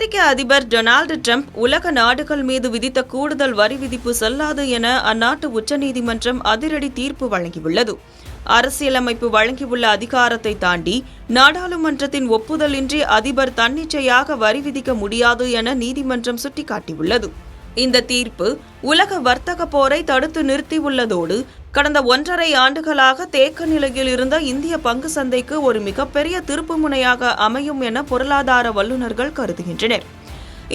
அமெரிக்க அதிபர் Donald Trump உலக நாடுகள் மீது விதித்த கூடுதல் வரி விதிப்பு செல்லாது என அந்நாட்டு உச்சநீதிமன்றம் அதிரடி தீர்ப்பு வழங்கியுள்ளது. அரசியலமைப்பு வழங்கியுள்ள அதிகாரத்தை தாண்டி நாடாளுமன்றத்தின் ஒப்புதலின்றி அதிபர் தன்னிச்சையாக வரி விதிக்க முடியாது என நீதிமன்றம் சுட்டிக்காட்டியுள்ளது. இந்த தீர்ப்பு உலக வர்த்தக போரை தடுத்து நிறுத்தியுள்ளதோடு கடந்த 1.5 ஆண்டுகளாக தேக்க நிலையில் இருந்த இந்திய பங்கு சந்தைக்கு ஒரு மிகப்பெரிய திருப்புமுனையாக அமையும் என பொருளாதார வல்லுநர்கள் கருதுகின்றனர்.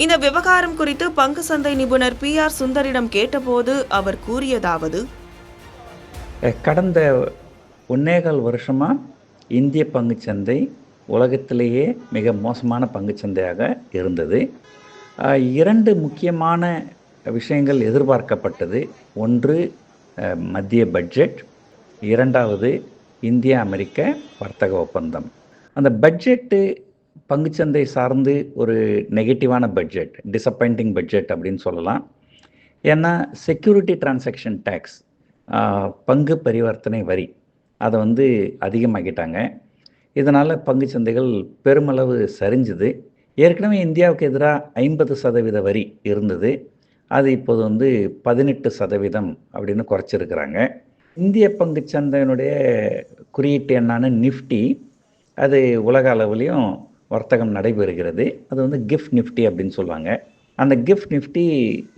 இந்த விவகாரம் குறித்து பங்கு சந்தை நிபுணர் PR சுந்தரிடம் கேட்டபோது அவர் கூறியதாவது: கடந்த 1.25 வருஷமா இந்திய பங்குச்சந்தை உலகத்திலேயே மிக மோசமான பங்குச்சந்தையாக இருந்தது. 2 முக்கியமான விஷயங்கள் எதிர்பார்க்கப்பட்டது. ஒன்று மத்திய பட்ஜெட், 2வது இந்திய அமெரிக்க வர்த்தக ஒப்பந்தம். அந்த பட்ஜெட்டு பங்குச்சந்தை சார்ந்து ஒரு நெகட்டிவான பட்ஜெட், டிசப்பாயிண்டிங் பட்ஜெட் அப்படின்னு சொல்லலாம். ஏன்னா செக்யூரிட்டி டிரான்சாக்ஷன் டேக்ஸ், பங்கு பரிவர்த்தனை வரி, அதை அதிகமாக்கிட்டாங்க. இதனால் பங்குச்சந்தைகள் பெருமளவு சரிஞ்சுது. ஏற்கனவே இந்தியாவுக்கு எதிராக 50% வரி இருந்தது. அது இப்போது 18% அப்படின்னு குறைச்சிருக்கிறாங்க. இந்திய பங்குச்சந்தையினுடைய குறியீட்டு எண்ணான நிஃப்டி, அது உலக அளவுலேயும் வர்த்தகம் நடைபெறுகிறது. அது கிஃப்ட் நிஃப்டி அப்படின்னு சொல்லுவாங்க. அந்த கிஃப்ட் நிஃப்டி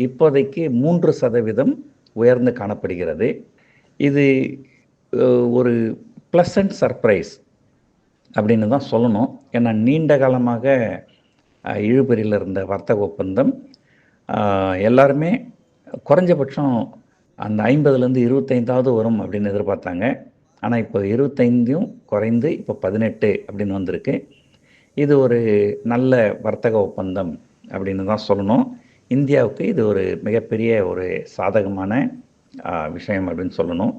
இப்போதைக்கு 3% உயர்ந்து காணப்படுகிறது. இது ஒரு ப்ளசன்ட் சர்ப்ரைஸ் அப்படின்னு தான் சொல்லணும். ஏன்னா நீண்ட காலமாக இழுபறியில் இருந்த வர்த்தக ஒப்பந்தம் எல்லாருமே குறைஞ்சபட்சம் அந்த 50லேருந்து 25வது வரும் அப்படின்னு எதிர்பார்த்தாங்க. ஆனால் இப்போ 25யும் குறைந்து இப்போ 18 அப்படின்னு வந்திருக்கு. இது ஒரு நல்ல வர்த்தக ஒப்பந்தம் அப்படின்னு தான் சொல்லணும். இந்தியாவுக்கு இது ஒரு மிகப்பெரிய ஒரு சாதகமான விஷயம் அப்படின்னு சொல்லணும்.